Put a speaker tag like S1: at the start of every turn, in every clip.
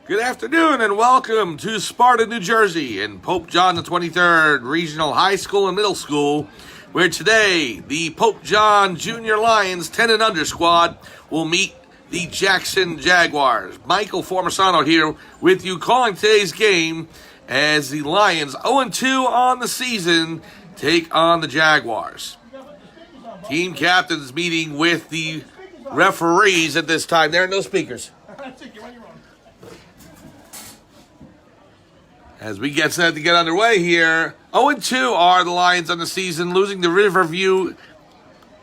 S1: Good afternoon and welcome to Sparta, New Jersey and Pope John the 23rd Regional High School and Middle School, where today the Pope John Junior Lions 10 and under squad will meet the Jackson Jaguars. Michael Formasano here with you calling today's game as the Lions 0-2 on the season take on the Jaguars. Team captains meeting with the referees at this time. There are no speakers. As we get set to get underway here, 0-2 are the Lions on the season, losing to Riverview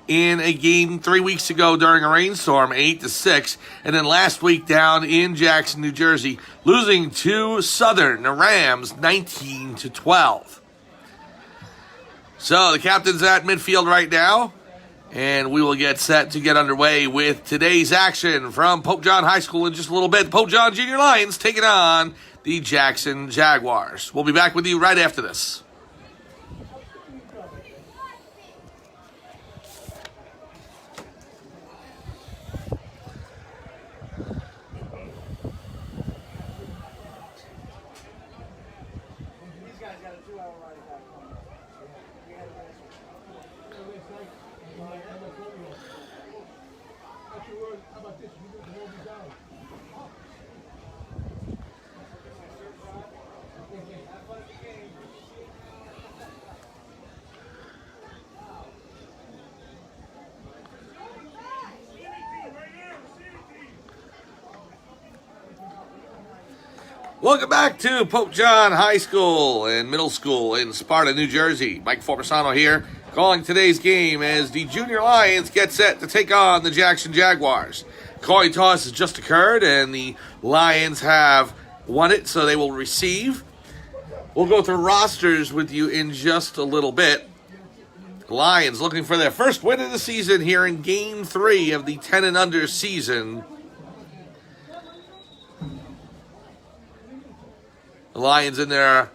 S1: in a game 3 weeks ago during a rainstorm, 8-6, and then last week down in Jackson, New Jersey, losing to Southern, the Rams, 19-12. So the captain's at midfield right now, and we will get set to get underway with today's action from Pope John High School in just a little bit. The Pope John Junior Lions taking on the Jackson Jaguars. We'll be back with you right after this. Welcome back to Pope John High School and Middle School in Sparta, New Jersey. Mike Formasano here, calling today's game as the Junior Lions get set to take on the Jackson Jaguars. Coin toss has just occurred, and the Lions have won it, so they will receive. We'll go through rosters with you in just a little bit. Lions looking for their first win of the season here in Game 3 of the 10 and under season. The Lions in their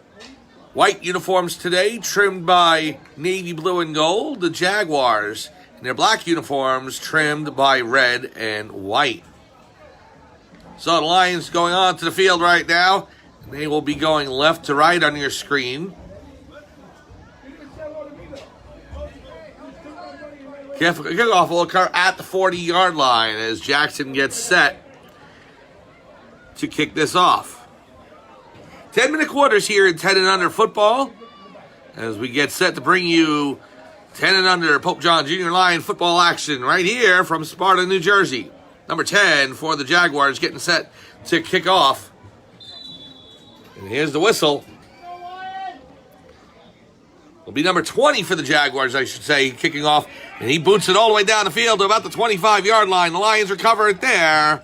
S1: white uniforms today, trimmed by navy blue and gold. The Jaguars in their black uniforms, trimmed by red and white. So the Lions going on to the field right now. And they will be going left to right on your screen. Kickoff will occur at the 40-yard line as Jackson gets set to kick this off. 10-minute quarters here in 10 and under football as we get set to bring you 10 and under Pope John Junior Lion football action right here from Sparta, New Jersey. Number 10 for the Jaguars getting set to kick off. And here's the whistle. It'll be number 20 for the Jaguars, I should say, kicking off. And he boots it all the way down the field to about the 25-yard line. The Lions recover it there.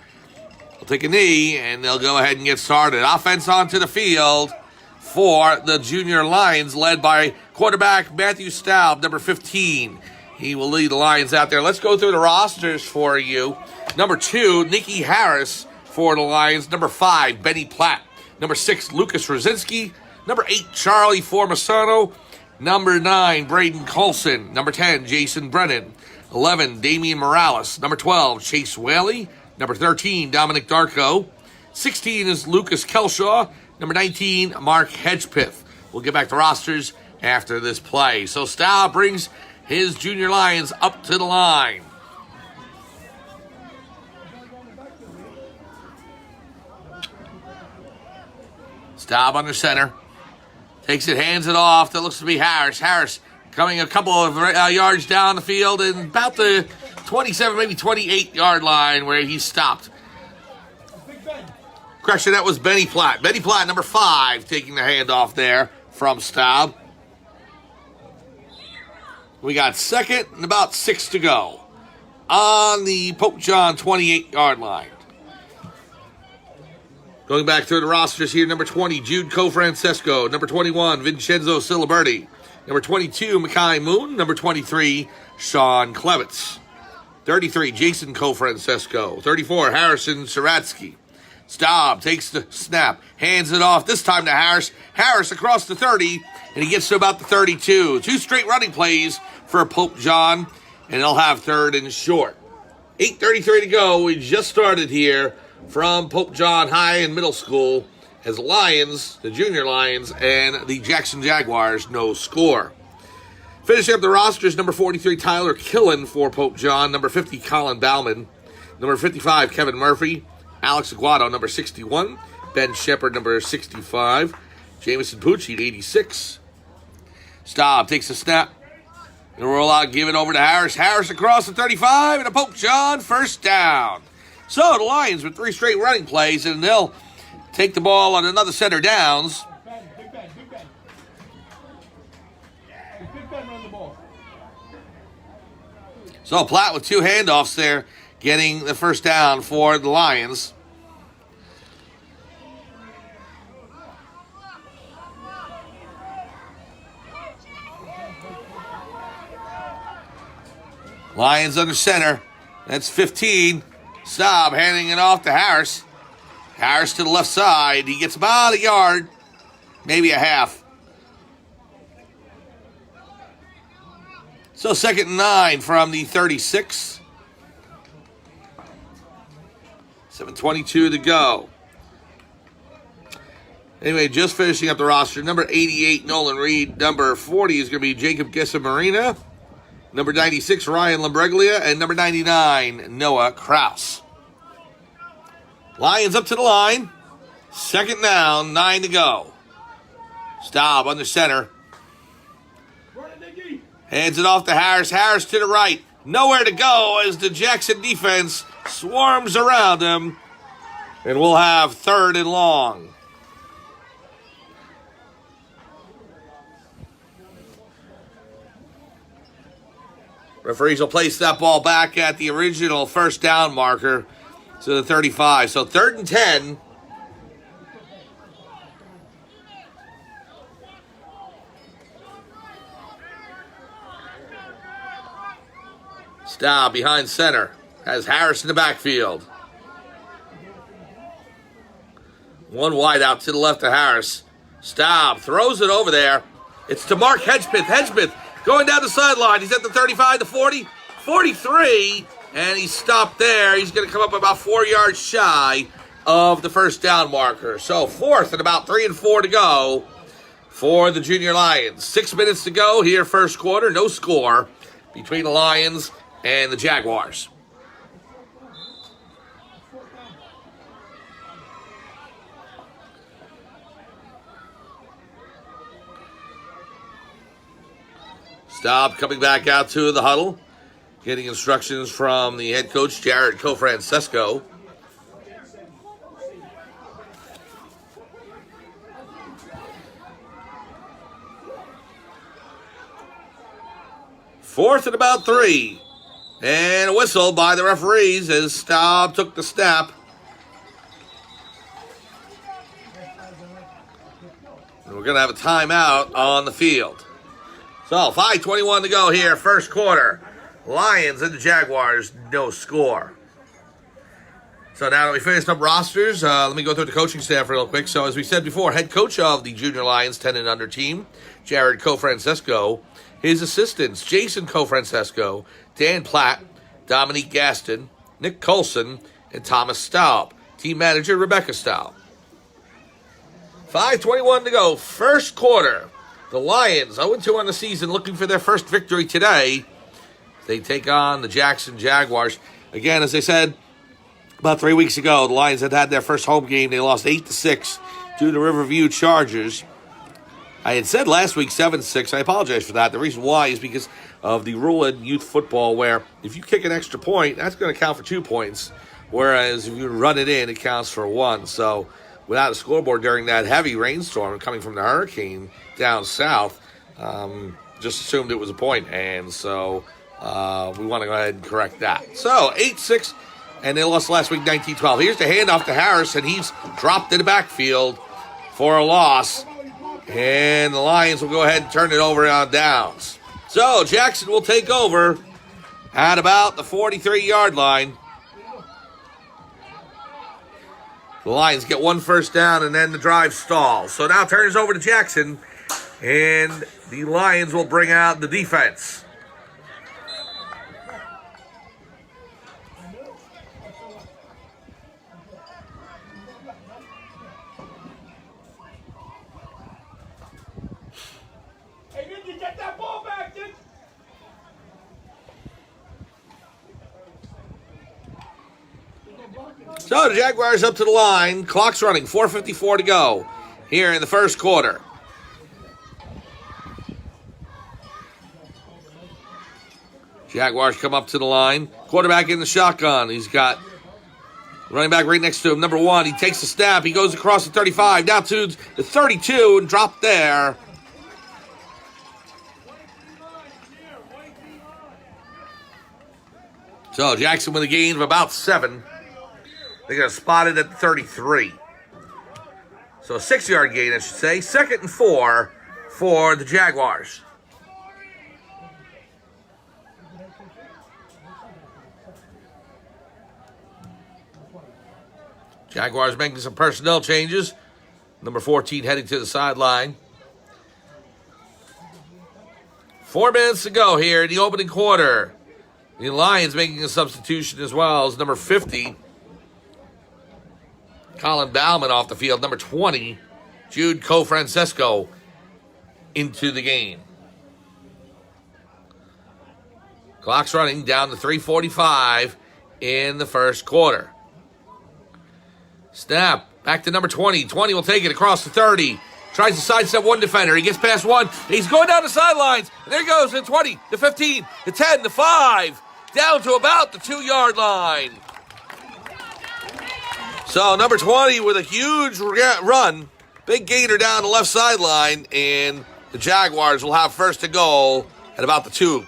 S1: They'll take a knee, and they'll go ahead and get started. Offense onto the field for the Junior Lions, led by quarterback Matthew Staub, number 15. He will lead the Lions out there. Let's go through the rosters for you. Number 2, Nikki Harris for the Lions. Number 5, Benny Platt. Number 6, Lucas Rosinski. Number 8, Charlie Formasano. Number 9, Braden Colson. Number 10, Jason Brennan. 11, Damian Morales. Number 12, Chase Whaley. Number 13, Dominic Darko. 16 is Lucas Kelshaw. Number 19, Mark Hedgepith. We'll get back to rosters after this play. So Staub brings his Junior Lions up to the line. Staub under center. Takes it, hands it off. That looks to be Harris. Harris coming a couple of yards down the field and about the 27, maybe 28-yard line where he stopped. Correction, that was Benny Platt. Benny Platt, number 5, taking the handoff there from Staub. We got second and about 6 to go on the Pope John 28-yard line. Going back through the rosters here, number 20, Jude Cofrancesco. Number 21, Vincenzo Siliberti. Number 22, Mackay Moon. Number 23, Sean Klevitz. 33, Jason Cofrancesco. 34, Harrison Saratsky. Staub takes the snap, hands it off, this time to Harris. Harris across the 30, and he gets to about the 32. 2 straight running plays for Pope John, and they'll have third and short. 8:33 to go. We just started here from Pope John High and Middle School as the Lions, the Junior Lions, and the Jackson Jaguars, no score. Finishing up the rosters, number 43, Tyler Killen for Pope John. Number 50, Colin Bauman. Number 55, Kevin Murphy. Alex Aguado, number 61. Ben Shepard, number 65. Jamison Pucci, 86. Staub takes a snap. And roll out, give it over to Harris. Harris across the 35, and a Pope John first down. So the Lions with 3 straight running plays, and they'll take the ball on another set of downs.
S2: Big Ben run the ball.
S1: So Platt with 2 handoffs there, getting the first down for the Lions. Lions under center. That's 15. Staub handing it off to Harris. Harris to the left side. He gets about a yard, maybe a half. So 2nd and 9 from the 36. 7:22 to go. Anyway, just finishing up the roster. Number 88, Nolan Reed. Number 40 is going to be Jacob Gessa-Marina. Number 96, Ryan Lambreglia. And number 99, Noah Kraus. Lions up to the line. 2nd down, 9 to go. Staub under center. Hands it off to Harris. Harris to the right. Nowhere to go as the Jackson defense swarms around him. And we'll have 3rd and long. Referees will place that ball back at the original first down marker to the 35. So 3rd and 10. Staub behind center. Has Harris in the backfield. 1 wide out to the left of Harris. Staub throws it over there. It's to Mark Hedgepeth. Hedgepeth going down the sideline. He's at the 35, the 40, 43, and he's stopped there. He's going to come up about 4 yards shy of the first down marker. So 4th and about 3 and 4 to go for the Junior Lions. 6 minutes to go here, first quarter. No score between the Lions and the Jaguars. Staub coming back out to the huddle, getting instructions from the head coach, Jared Cofrancesco. Fourth and about 3. And a whistle by the referees as Staub took the snap. And we're going to have a timeout on the field. So 5:21 to go here, first quarter. Lions and the Jaguars, no score. So now that we finished up rosters, let me go through the coaching staff real quick. So as we said before, head coach of the Junior Lions 10 and under team, Jared Cofrancesco. His assistants, Jason Cofrancesco, Dan Platt, Dominique Gaston, Nick Colson, and Thomas Staub. Team manager, Rebecca Staub. 5:21 to go, first quarter. The Lions, 0-2 on the season, looking for their first victory today. They take on the Jackson Jaguars. Again, as I said about 3 weeks ago, the Lions had their first home game. They lost 8-6 to the Riverview Chargers. I had said last week 7-6. I apologize for that. The reason why is because of the rule in youth football where if you kick an extra point, that's going to count for 2 points. Whereas if you run it in, it counts for 1. So without a scoreboard during that heavy rainstorm coming from the hurricane down south, just assumed it was a point. And so we want to go ahead and correct that. So 8-6, and they lost last week 19-12. Here's the handoff to Harris, and he's dropped in the backfield for a loss. And the Lions will go ahead and turn it over on downs. So Jackson will take over at about the 43-yard line. The Lions get 1 first down, and then the drive stalls. So now turns over to Jackson, and the Lions will bring out the defense. So the Jaguars up to the line. Clock's running. 4:54 to go here in the first quarter. Jaguars come up to the line. Quarterback in the shotgun. He's got running back right next to him. Number 1. He takes the snap. He goes across the 35. Down to the 32 and dropped there. So Jackson with a gain of about 7. They got spotted at the 33. So a 6-yard gain, I should say. 2nd and 4 for the Jaguars. Jaguars making some personnel changes. Number 14 heading to the sideline. 4 minutes to go here in the opening quarter. The Lions making a substitution as well as number 50. Colin Bauman off the field. Number 20, Jude Cofrancesco into the game. Clock's running down to 3:45 in the first quarter. Snap. Back to number 20. 20 will take it across the 30. Tries to sidestep one defender. He gets past one. He's going down the sidelines. And there he goes. The 20, the 15, the 10, the 5. Down to about the 2-yard line. So number 20 with a huge run. Big gainer down the left sideline. And the Jaguars will have first and goal at about the 2.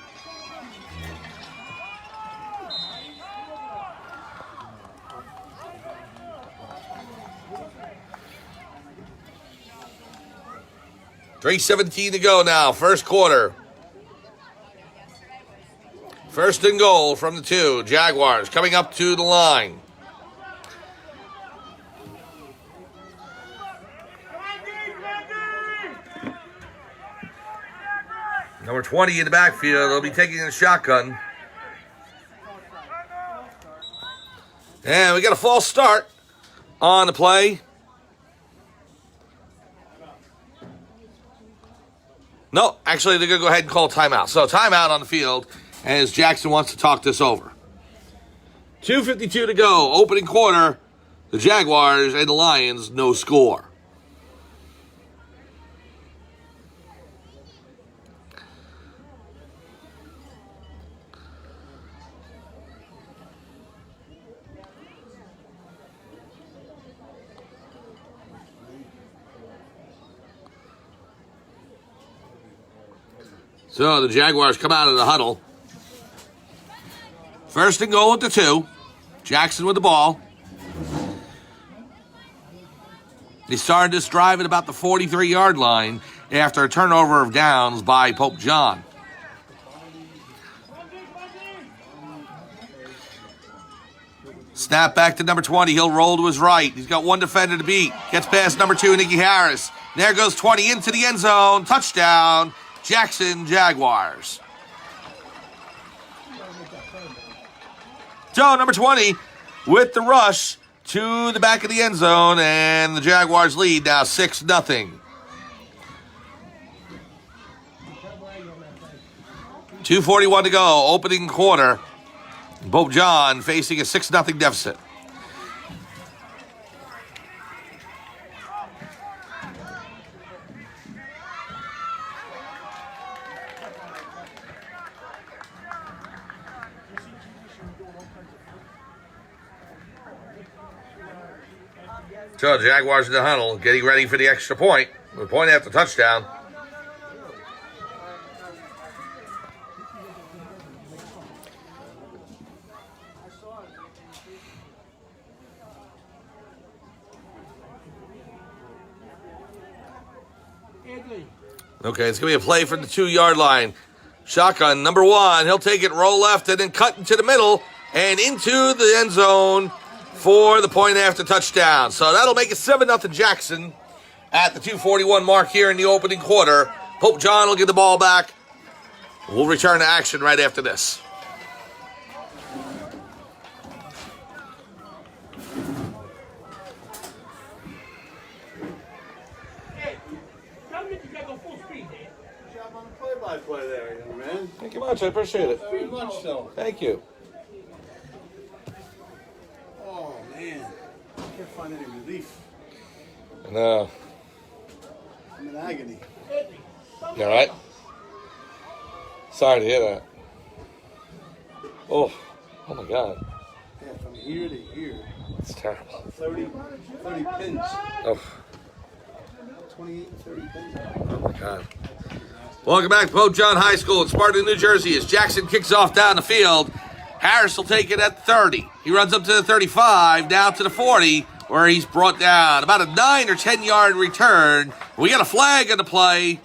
S1: $3:17 to go now, first quarter. First and goal from the 2. Jaguars coming up to the line. Number 20 in the backfield. They'll be taking a shotgun. And we got a false start on the play. No, actually, they're going to go ahead and call timeout. So, timeout on the field as Jackson wants to talk this over. 2:52 to go, opening quarter. The Jaguars and the Lions, no score. So the Jaguars come out of the huddle. First and goal at the 2. Jackson with the ball. They started this drive at about the 43-yard line after a turnover of downs by Pope John. Snap back to number 20. He'll roll to his right. He's got one defender to beat. Gets past number 2, Nicky Harris. There goes 20 into the end zone. Touchdown. Jackson Jaguars. So, number 20 with the rush to the back of the end zone, and the Jaguars lead now 6-0. 2:41 to go, opening quarter. Pope John facing a 6-0 deficit. So the Jaguars in the huddle, getting ready for the extra point. The point after touchdown. Okay, it's going to be a play from the 2-yard line. Shotgun, number 1. He'll take it, roll left, and then cut into the middle and into the end zone for the point after touchdown. So that'll make it 7-0 Jackson at the 2:41 mark here in the opening quarter. Pope John will get the ball back. We'll return to action right after this.
S2: Hey, tell me if you got go full speed, man.
S3: Job on the play-by-play there, young man.
S1: Thank you much. I appreciate it.
S3: Very much so.
S1: Thank you.
S3: Oh, find any relief.
S1: No.
S3: I'm in agony.
S1: You all right? Sorry to hear that. Oh my God.
S3: Yeah, from here to here.
S1: It's terrible.
S3: 30 pins.
S1: Oh.
S3: 28, 30 pins.
S1: Oh my God. Welcome back to Pope John High School in Sparta, New Jersey as Jackson kicks off down the field. Harris will take it at 30. He runs up to the 35, down to the 40, where he's brought down. About a 9 or 10 yard return. We got a flag on the play.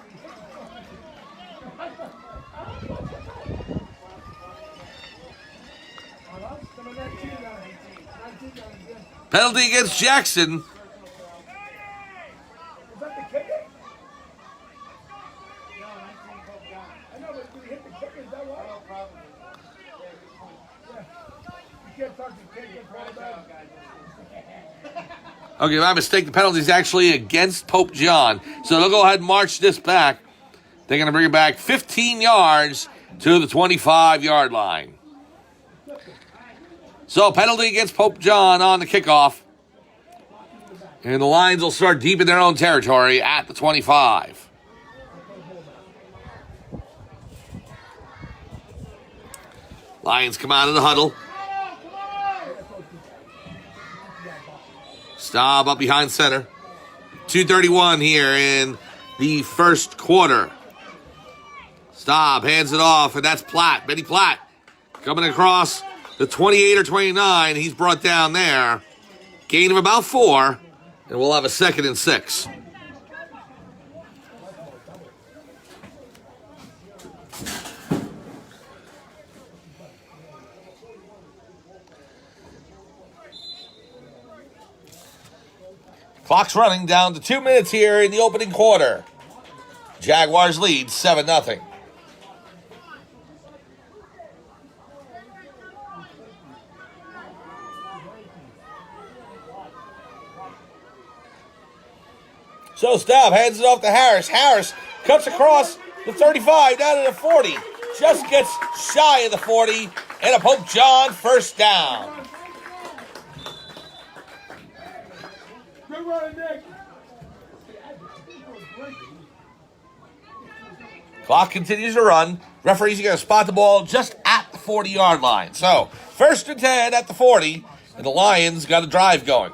S1: Penalty against Jackson. Okay, my mistake. The penalty is actually against Pope John. So they'll go ahead and march this back. They're going to bring it back 15 yards to the 25-yard line. So penalty against Pope John on the kickoff. And the Lions will start deep in their own territory at the 25. Lions come out of the huddle. Staub up behind center. 2:31 here in the first quarter. Staub hands it off, and that's Platt. Benny Platt coming across the 28 or 29. He's brought down there. Gain of about 4, and we'll have a 2nd and 6. Clock's running down to 2 minutes here in the opening quarter. Jaguars lead 7-0. So Staub hands it off to Harris. Harris cuts across the 35 down to the 40. Just gets shy of the 40. And a Pope John first down. Clock continues to run. Referees are going to spot the ball just at the 40-yard line. So, 1st and 10 at the 40, and the Lions got a drive going.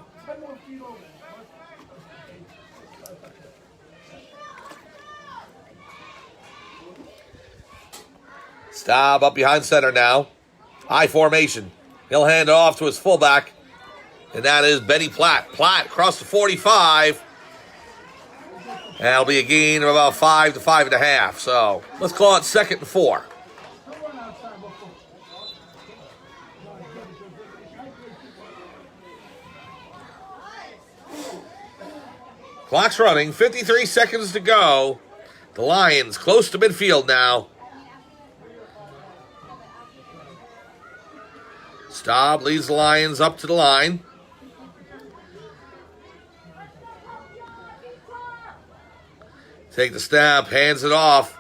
S1: Staub up behind center now. High formation. He'll hand it off to his fullback, and that is Benny Platt. Platt across the 45. That'll be a gain of about 5 to 5.5. So let's call it 2nd and 4. Clock's running. 53 seconds to go. The Lions close to midfield now. Staub leads the Lions up to the line. Take the snap, hands it off.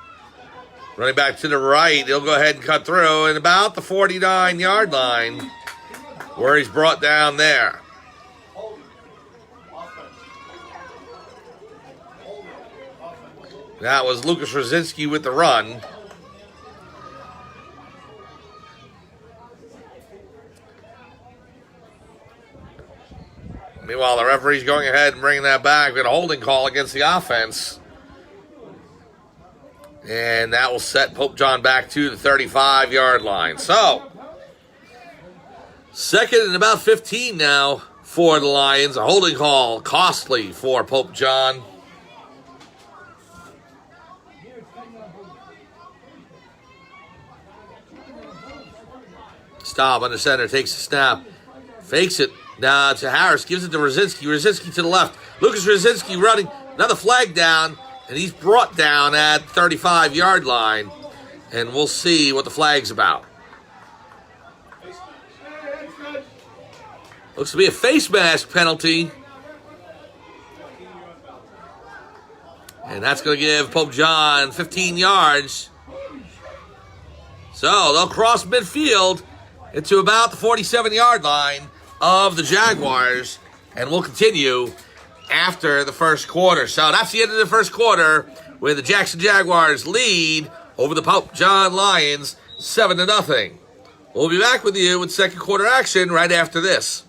S1: Running back to the right. He'll go ahead and cut through and about the 49-yard line where he's brought down there. That was Lucas Rosinski with the run. Meanwhile, the referee's going ahead and bringing that back. We got a holding call against the offense. And that will set Pope John back to the 35-yard line. So, 2nd and about 15 now for the Lions. A holding call, costly for Pope John. Staub under center, takes the snap, fakes it. Now to Harris, gives it to Rosinski. Rosinski to the left. Lucas Rosinski running, another flag down. And he's brought down at 35-yard line. And we'll see what the flag's about. Looks to be a face mask penalty. And that's going to give Pope John 15 yards. So they'll cross midfield into about the 47-yard line of the Jaguars and we'll continue after the first quarter. So that's the end of the first quarter, where the Jackson Jaguars lead over the Pope John Lions 7-0. We'll be back with you with second quarter action right after this.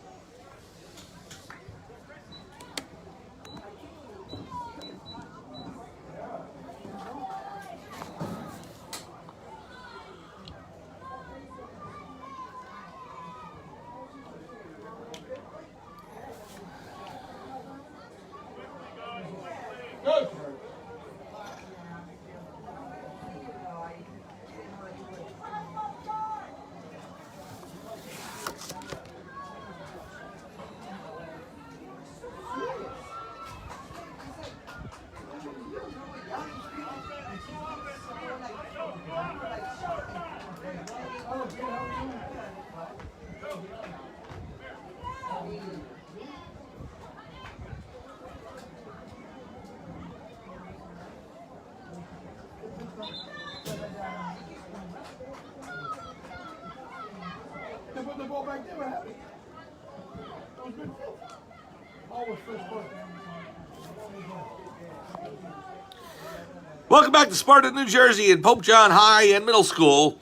S2: Good. They put the ball back there, what happened? That was good. Ball was first quarter.
S1: Welcome back to Sparta, New Jersey, and Pope John High and Middle School.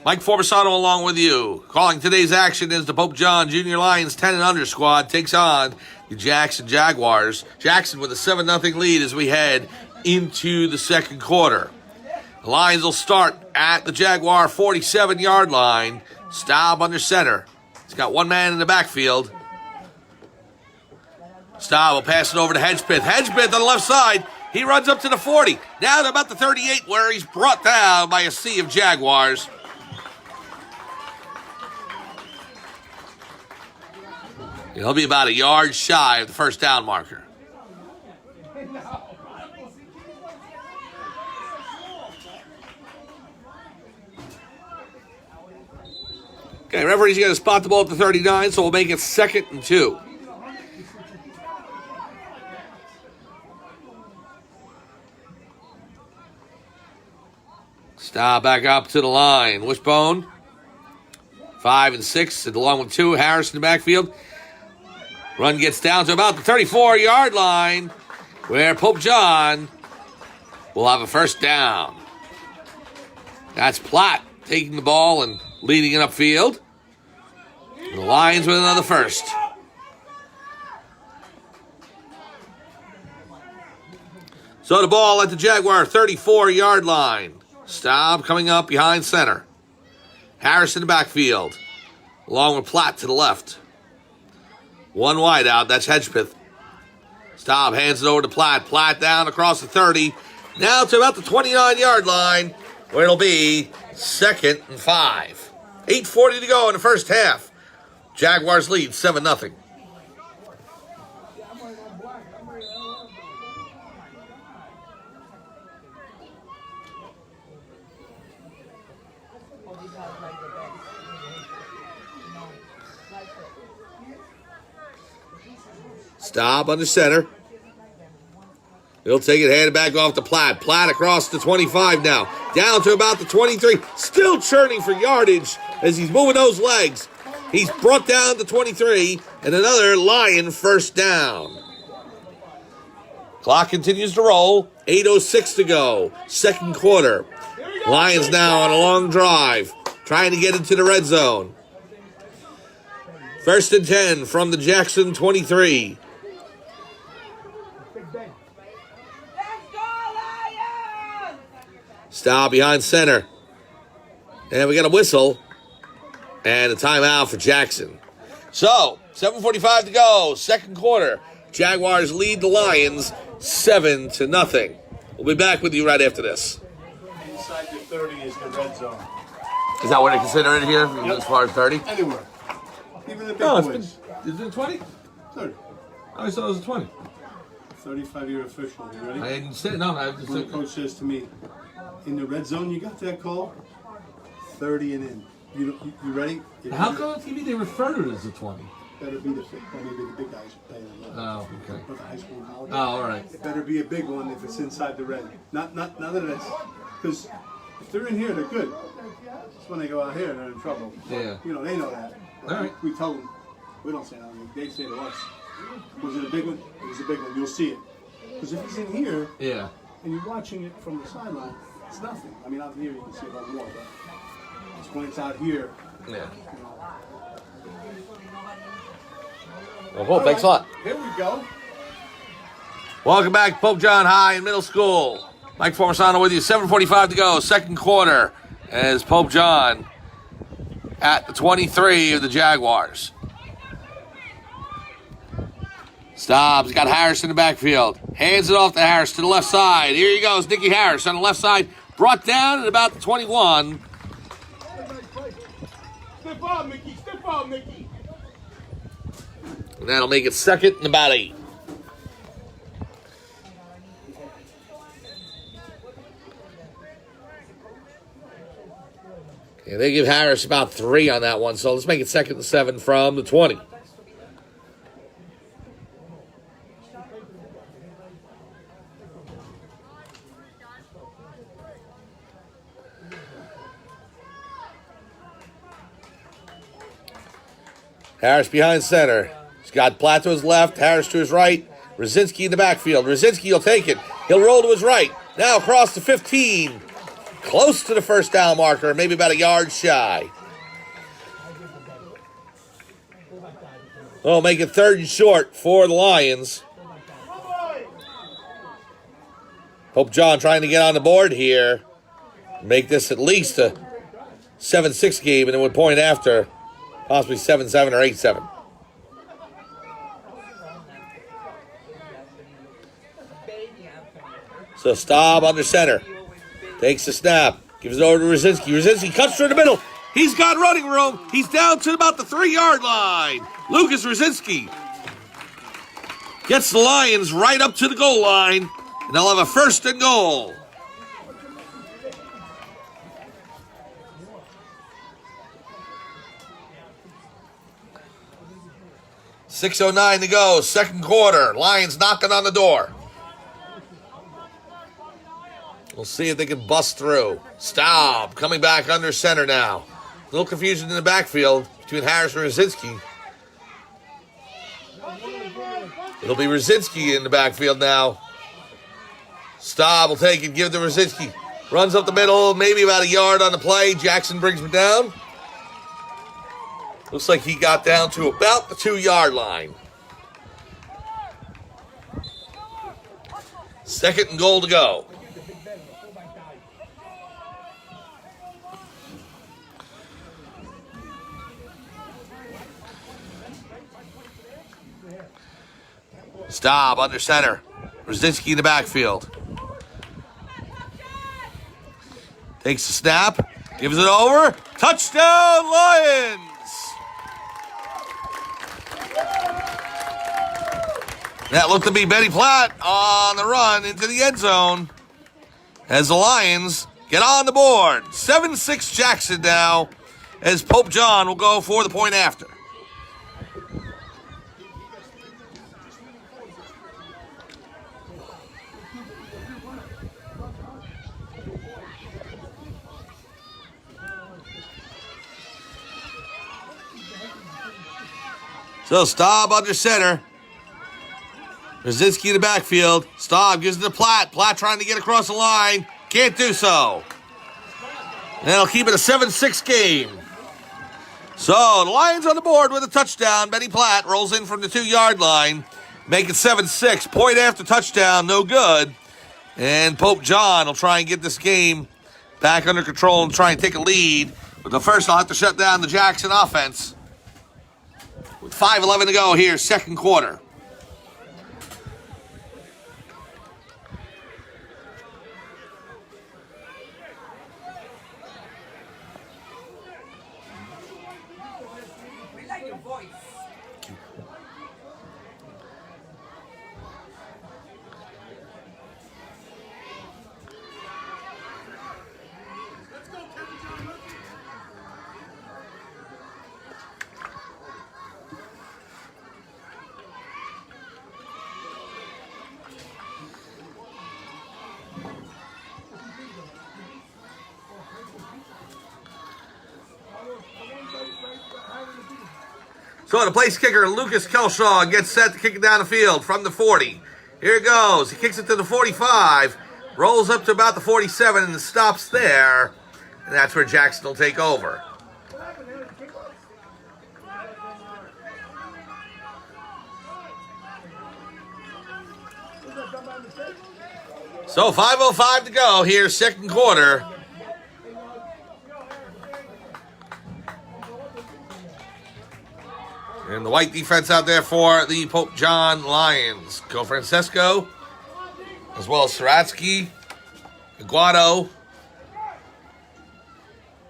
S1: Mike Forbesano along with you. Calling today's action is the Pope John Junior Lions 10-under squad takes on the Jackson Jaguars. Jackson with a 7-0 lead as we head into the second quarter. The Lions will start at the Jaguar 47-yard line. Staub under center. He's got one man in the backfield. Staub will pass it over to Hedgepeth. Hedgepeth on the left side. He runs up to the 40. Now to about the 38, where he's brought down by a sea of Jaguars. He'll be about a yard shy of the first down marker. Okay, referee's going to spot the ball at the 39, so we'll make it 2nd and 2. Stop back up to the line. Wishbone. 5 and 6, and along with 2. Harris in the backfield. Run gets down to about the 34-yard line, where Pope John will have a first down. That's Platt taking the ball and leading it upfield. And the Lions with another first. So the ball at the Jaguar 34-yard line. Staub coming up behind center. Harris in the backfield, along with Platt to the left. One wide out, that's Hedgepeth. Staub hands it over to Platt. Platt down across the 30. Now to about the 29-yard line, where it'll be 2nd and 5. 8:40 to go in the first half. Jaguars lead 7-0. Staub under center. He'll take it, hand it back off to Platt. Platt across the 25 now. Down to about the 23. Still churning for yardage as he's moving those legs. He's brought down to 23, and another Lion first down. Clock continues to roll. 8:06 to go. Second quarter. Lions now on a long drive, trying to get into the red zone. 1st and 10 from the Jackson 23. Staub behind center. And we got a whistle. And a timeout for Jackson. So, 7:45 to go. Second quarter. Jaguars lead the Lions 7-0. We'll be back with you right after this.
S3: Inside the 30 is the red zone.
S1: Is that what they consider it here,
S3: Yep.
S1: as far as 30?
S3: Anywhere. Even the big
S1: No,
S3: boys.
S1: is it 20?
S3: 30.
S1: I thought it was 20.
S3: 35-year official. You ready?
S1: I didn't say no. I just
S3: One coach says to me, in the red zone, you got that call? 30 and in. You ready?
S1: How come on TV they refer to it as a 20?
S3: Better be the big guys playing on that.
S1: Oh, okay.
S3: But the high school and college.
S1: Oh, all right.
S3: It better be a big one if it's inside the red. Not none of this. Because if they're in here, they're good. It's when they go out here, they're in trouble.
S1: Yeah.
S3: You know, they know that.
S1: All right.
S3: We tell them. We don't say nothing. They say to us. Was it a big one? It was a big one. You'll see it. Because if he's in here
S1: Yeah.
S3: and you're watching it from the sideline, it's nothing. I mean, out here you can see a lot more, but it's when it's out here.
S1: Yeah.
S3: You know.
S1: Well, cool. Thanks a lot.
S3: Here we go.
S1: Welcome back, Pope John High in middle school. Mike Formasano with you. 7:45 to go, second quarter, as Pope John at the 23 of the Jaguars. Stops. Got Harris in the backfield. Hands it off to Harris to the left side. Here he goes, Nicky Harris on the left side. Brought down at about the 21.
S2: Step up, Mickey. Step up, Mickey.
S1: And that'll make it second and about 8. Yeah, they give Harris about 3 on that one, so let's make it second and 7 from the 20. Harris behind center. He's got Platt to his left, Harris to his right, Rosinski in the backfield. Rosinski will take it. He'll roll to his right. Now across the 15. Close to the first down marker, maybe about a yard shy. Oh, make it third and short for the Lions. Pope John trying to get on the board here. Make this at least a 7-6 game, and it would point after possibly 7-7 or 8-7. So Staub under center. Takes the snap. Gives it over to Rosinski. Rosinski cuts through the middle. He's got running room. He's down to about the 3-yard line. Lucas Rosinski gets the Lions right up to the goal line, and they'll have a first and goal. .609 to go, second quarter. Lions knocking on the door. We'll see if they can bust through. Staub coming back under center now. A little confusion in the backfield between Harris and Rosinski. It'll be Rosinski in the backfield now. Staub will take it, give it to Rosinski. Runs up the middle, maybe about a yard on the play. Jackson brings him down. Looks like he got down to about the 2-yard line. Second and goal to go. Staub under center. Rosinski in the backfield. Takes the snap. Gives it over. Touchdown, Lions! That looked to be Benny Platt on the run into the end zone as the Lions get on the board. 7-6 Jackson now as Pope John will go for the point after. So Staub under center. Rosinski in the backfield. Staub gives it to Platt. Platt trying to get across the line. Can't do so. And that'll keep it a 7-6 game. So the Lions on the board with a touchdown. Benny Platt rolls in from the 2-yard line. Make it 7-6. Point after touchdown, no good. And Pope John will try and get this game back under control and try and take a lead. But the first, I'll have to shut down the Jackson offense. With 5:11 to go here, second quarter.
S4: We like your voice.
S1: So the place kicker, Lucas Kelshaw, gets set to kick it down the field from the 40. Here it goes. He kicks it to the 45, rolls up to about the 47 and stops there. And that's where Jackson will take over. So 5:05 to go here, second quarter. And the white defense out there for the Pope John Lions. Go Francesco, as well as Saratsky, Aguado,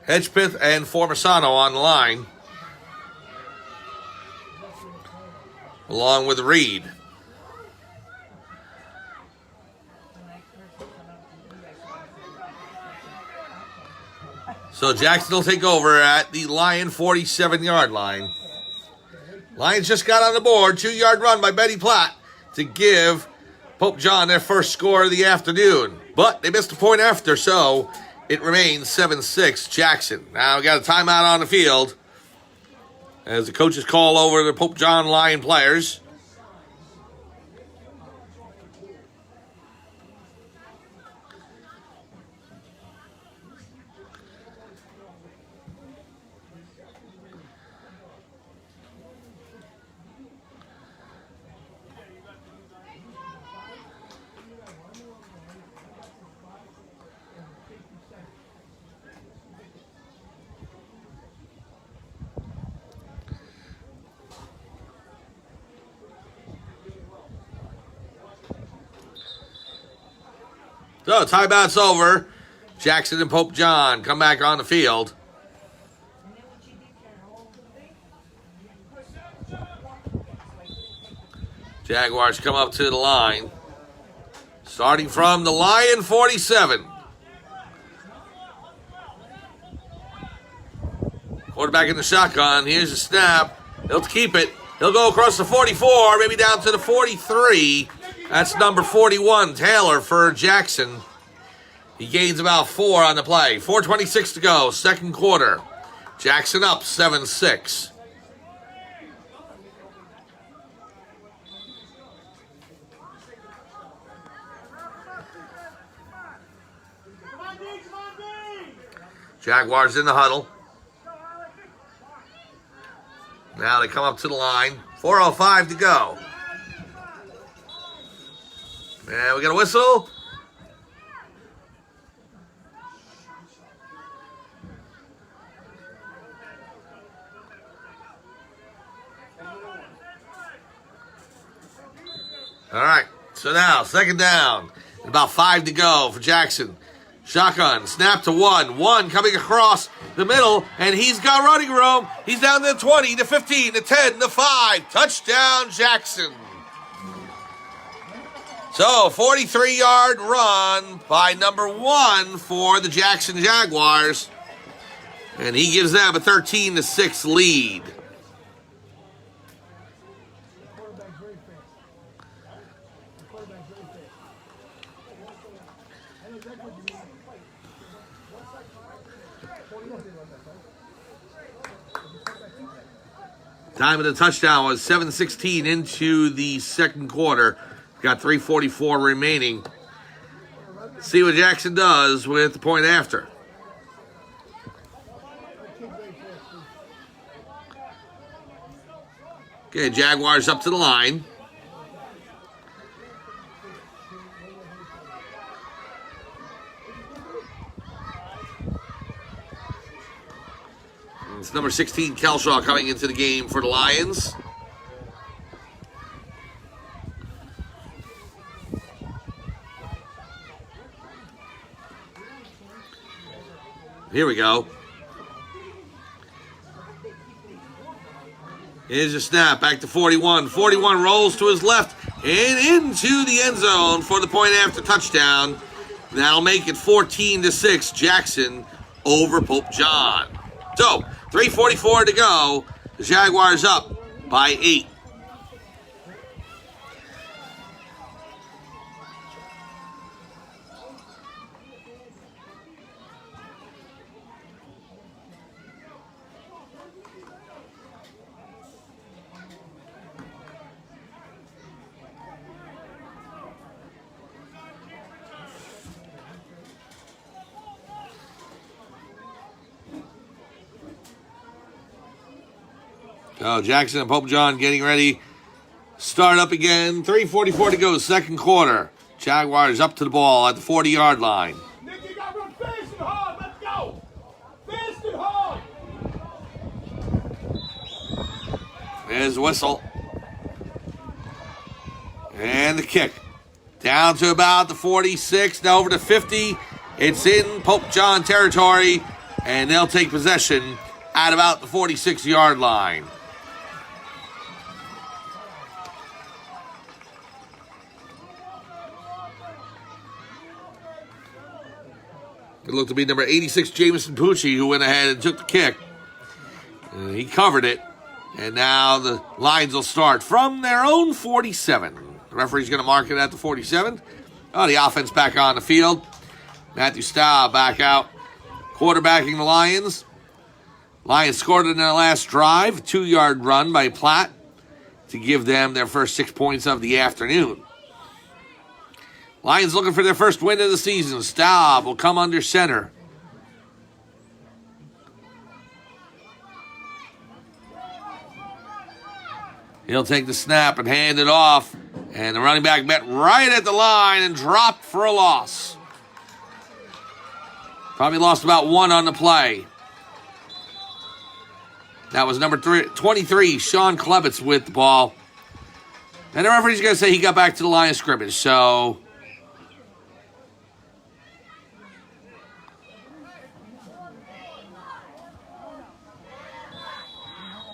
S1: Hedgepeth, and Formisano on the line, along with Reed. So Jackson will take over at the Lion 47-yard line. Lions just got on the board. 2-yard run by Betty Platt to give Pope John their first score of the afternoon. But they missed a point after, so it remains 7-6 Jackson. Now we got a timeout on the field as the coaches call over the Pope John Lion players. So, timeout's over. Jackson and Pope John come back on the field. Jaguars come up to the line. Starting from the Lion 47. Quarterback in the shotgun. Here's the snap. He'll keep it. He'll go across the 44, maybe down to the 43. That's number 41, Taylor, for Jackson. He gains about 4 on the play. 4:26 to go, second quarter. Jackson up 7-6. Jaguars in the huddle. Now they come up to the line. 4:05 to go. And we got a whistle. All right, so now second down. About 5 to go for Jackson. Shotgun, snap to 1. 1 coming across the middle, and he's got running room. He's down to the 20, the 15, the 10, the 5. Touchdown, Jackson. So, 43-yard run by number 1 for the Jackson Jaguars. And he gives them a 13-6 lead. Time of the touchdown was 7:16 into the second quarter. Got 3:44 remaining. See what Jackson does with the point after. Okay, Jaguars up to the line. It's number 16, Kelshaw, coming into the game for the Lions. Here we go. Here's a snap, back to 41. 41 rolls to his left and into the end zone for the point after touchdown. That'll make it 14-6, Jackson over Pope John. So, 3:44 to go. The Jaguars up by 8. So Jackson and Pope John getting ready. Start up again. 3:44 to go, second quarter. Jaguars up to the ball at the 40-yard line.
S2: Nick, you got to run fast and hard. Let's go. Fast and hard.
S1: There's the whistle. And the kick. Down to about the 46, now over to 50. It's in Pope John territory, and they'll take possession at about the 46-yard line. It looked to be number 86, Jameson Pucci, who went ahead and took the kick. He covered it. And now the Lions will start from their own 47. The referee's going to mark it at the 47. Oh, the offense back on the field. Matthew Staub back out, quarterbacking the Lions. Lions scored in their last drive, a 2-yard run by Platt to give them their first 6 points of the afternoon. Lions looking for their first win of the season. Staub will come under center. He'll take the snap and hand it off. And the running back met right at the line and dropped for a loss. Probably lost about 1 on the play. That was number 23, Sean Klebitz with the ball. And the referee's going to say he got back to the line of scrimmage. So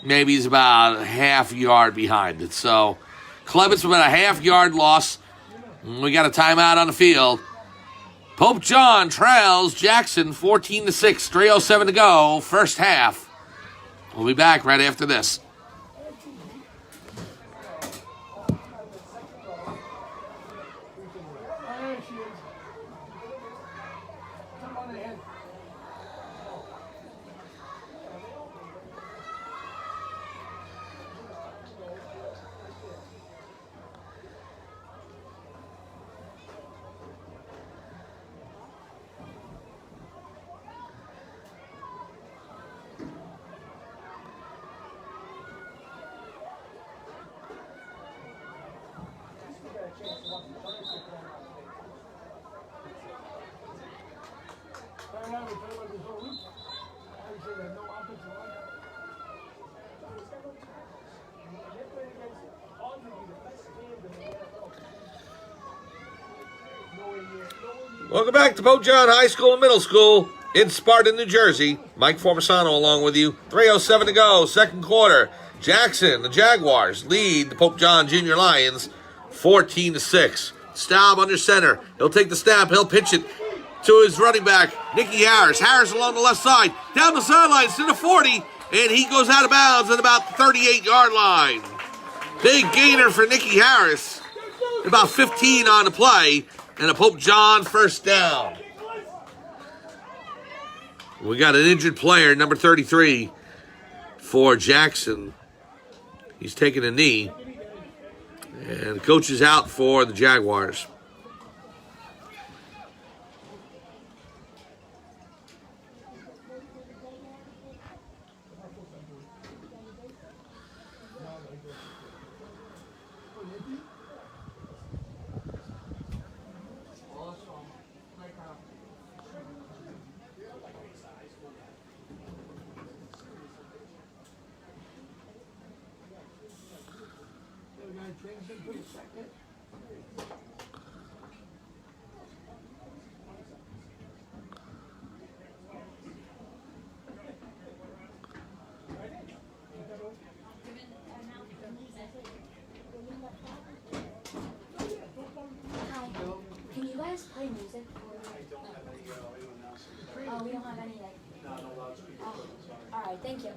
S1: maybe he's about a half yard behind it. So Klebitz about a half-yard loss. We got a timeout on the field. Pope John trails Jackson 14-6. 3:07 to go, first half. We'll be back right after this. Welcome back to Pope John High School and Middle School in Sparta, New Jersey. Mike Formisano along with you. 3:07 to go, second quarter. Jackson, the Jaguars, lead the Pope John Junior Lions 14-6. Staub under center. He'll take the snap. He'll pitch it to his running back, Nicky Harris. Harris along the left side. Down the sidelines to the 40. And he goes out of bounds at about the 38-yard line. Big gainer for Nicky Harris. About 15 on the play. And a Pope John first down. We got an injured player, number 33, for Jackson. He's taking a knee. And the coach is out for the Jaguars.
S4: Can you guys play music? Oh, we don't have any like. Oh, all right, thank you.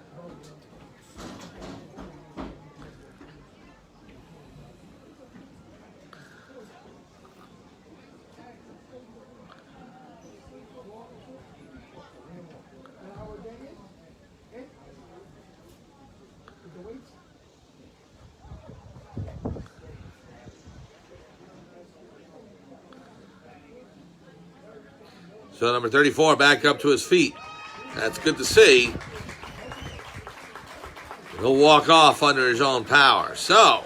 S1: So number 34 back up to his feet. That's good to see. He'll walk off under his own power. So,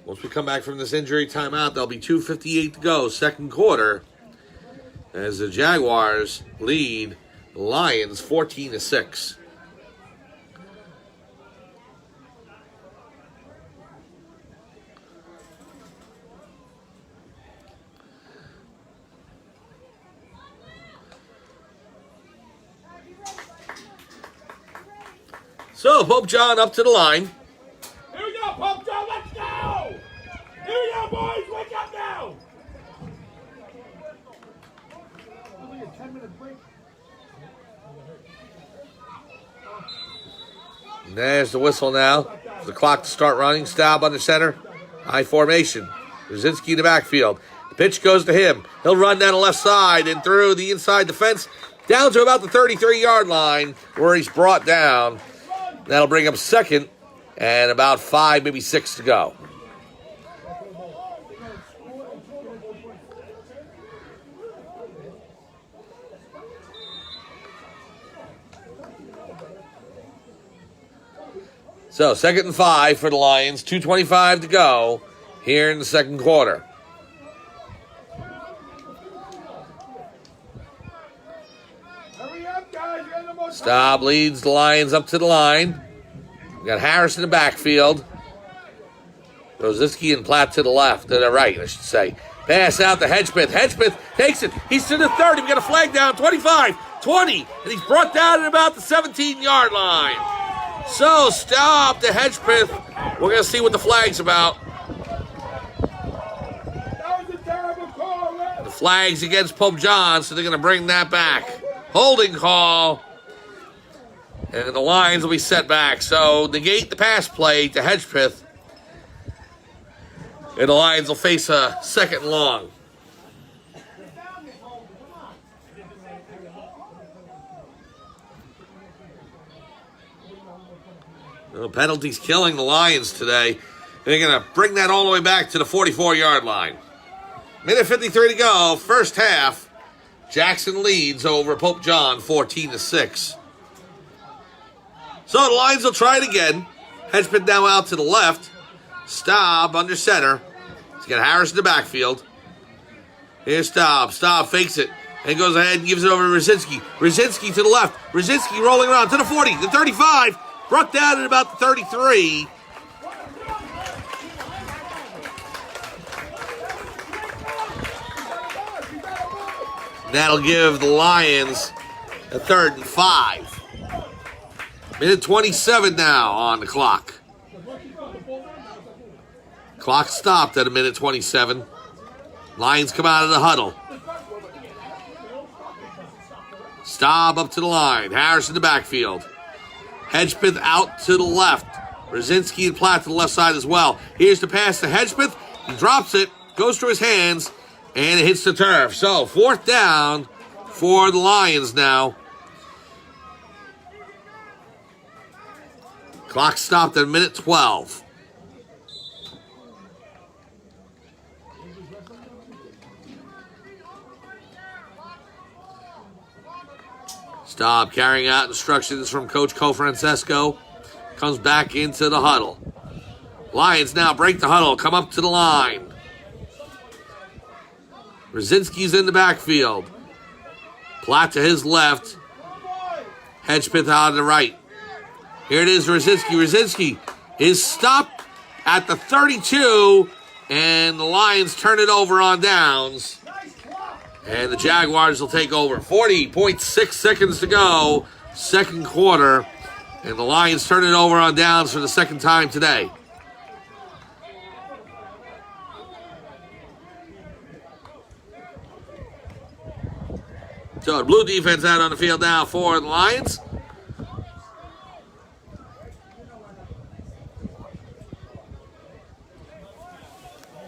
S1: once we come back from this injury timeout, there'll be 2:58 to go, second quarter, as the Jaguars lead the Lions 14-6. So, Pope John up to the line.
S2: Here we go, Pope John, let's go! Here we go, boys, wake up now! Only a 10-minute break.
S1: And there's the whistle now for the clock to start running. Staub under center. High formation. Brzezinski in the backfield. The pitch goes to him. He'll run down the left side and through the inside defense down to about the 33-yard line where he's brought down. That'll bring up second and about 5, maybe 6 to go. So, 2nd and 5 for the Lions. 2:25 to go here in the second quarter.
S2: Hurry up, guys, you got no more time.
S1: Staub leads the Lions up to the line. We got Harris in the backfield. Brzezinski and Platt to the left, to the right, I should say. Pass out to Hedgepeth. Hedgepeth takes it. He's to the 30. We got a flag down. 25, 20, and he's brought down at about the 17-yard line. So, Staub to Hedgepeth. We're going to see what the flag's about.
S2: That was a terrible call, man.
S1: The flag's against Pope John, so they're going to bring that back. Holding call. And the Lions will be set back. So, negate the pass play to Hedgepeth. And the Lions will face a second and long. Well, penalties killing the Lions today. They're going to bring that all the way back to the 44-yard line. Minute 53 to go, first half. Jackson leads over Pope John 14-6. So the Lions will try it again. Hedgepeth now out to the left. Staub under center. He's got Harris in the backfield. Here's Staub. Staub fakes it and goes ahead and gives it over to Brzezinski. Brzezinski to the left. Brzezinski rolling around to the 40, the 35. Brought down at about the 33. That'll give the Lions a 3rd and 5. Minute 27 now on the clock. Clock stopped at a minute 27. Lions come out of the huddle. Staub up to the line. Harris in the backfield. Hedgepeth out to the left. Brzezinski and Platt to the left side as well. Here's the pass to Hedgepeth. He drops it, goes through his hands, and it hits the turf. So, 4th down for the Lions now. Clock stopped at minute 12. Staub carrying out instructions from Coach Cofrancesco. Comes back into the huddle. Lions now break the huddle, come up to the line. Brzezinski's in the backfield. Platt to his left. Hedgepeth out on the right. Here it is, Brzezinski. Brzezinski is stopped at the 32, and the Lions turn it over on downs. And the Jaguars will take over. 40.6 seconds to go, second quarter. And the Lions turn it over on downs for the second time today. So the blue defense out on the field now for the Lions.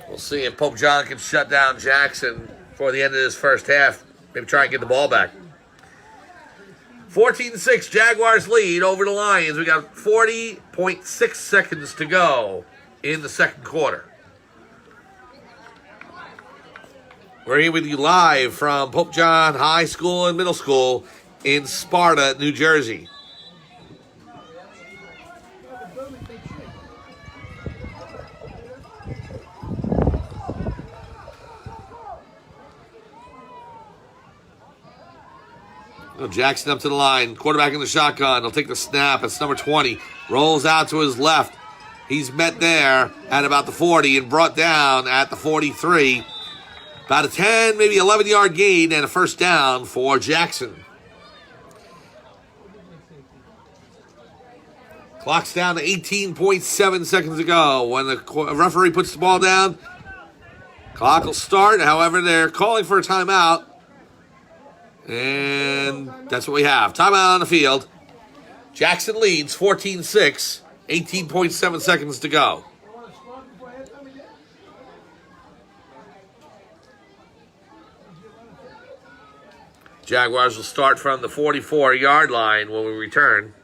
S1: We'll see if Pope John can shut down Jackson before the end of this first half. Maybe try and get the ball back. 14-6, Jaguars lead over the Lions. We got 40.6 seconds to go in the second quarter. We're here with you live from Pope John High School and Middle School in Sparta, New Jersey. Jackson up to the line. Quarterback in the shotgun. He'll take the snap. It's number 20. Rolls out to his left. He's met there at about the 40 and brought down at the 43. About a 10, maybe 11-yard gain and a first down for Jackson. Clock's down to 18.7 seconds to go. When the referee puts the ball down, clock will start. However, they're calling for a timeout. And that's what we have. Timeout on the field. Jackson leads 14-6, 18.7 seconds to go. Jaguars will start from the 44-yard line when we return.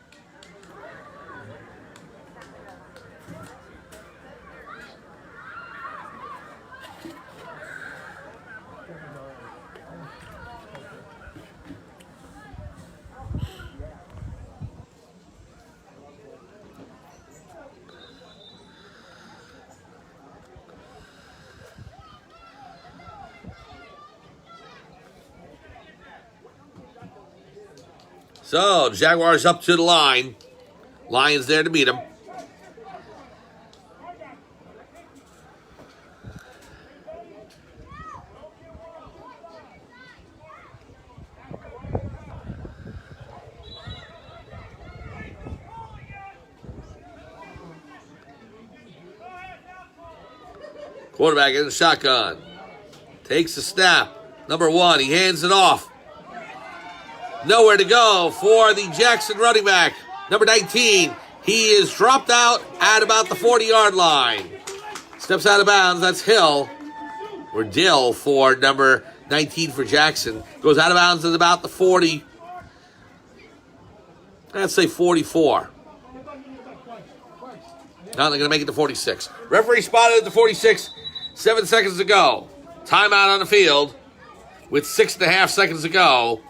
S1: So, Jaguars up to the line. Lions there to meet them. Quarterback in the shotgun. Takes the snap. Number 1, he hands it off. Nowhere to go for the Jackson running back. Number 19, he is dropped out at about the 40-yard line. Steps out of bounds, that's Hill. Or Dill for number 19 for Jackson. Goes out of bounds at about the 40. Let's say 44. Now they're going to make it to 46. Referee spotted at the 46. 7 seconds to go. Timeout on the field with 6.5 seconds to go.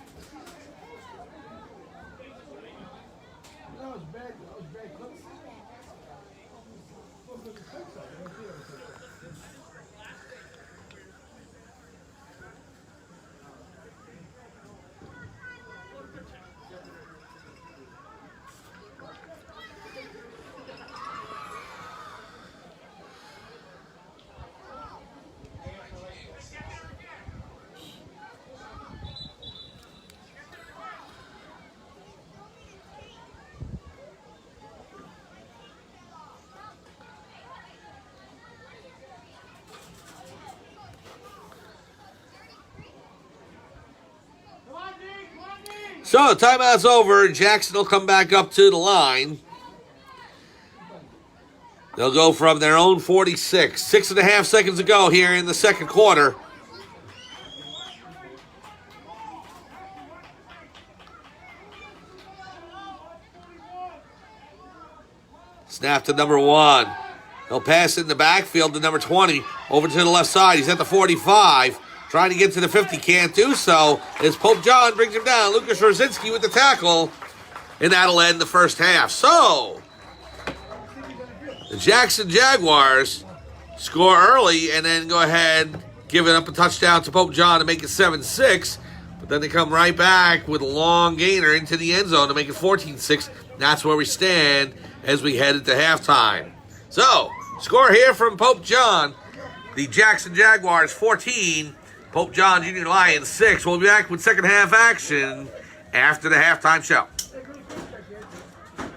S1: So, timeout's over. Jackson will come back up to the line. They'll go from their own 46. 6.5 seconds to go here in the second quarter. Snap to number 1. He'll pass in the backfield to number 20. Over to the left side. He's at the 45. Trying to get to the 50, can't do so. As Pope John brings him down. Lucas Rosinski with the tackle. And that'll end the first half. So, the Jackson Jaguars score early and then go ahead, giving up a touchdown to Pope John to make it 7-6. But then they come right back with a long gainer into the end zone to make it 14-6. That's where we stand as we head into halftime. So, score here from Pope John. The Jackson Jaguars 14. Pope John Jr. Lions 6. We'll be back with second half action after the halftime show.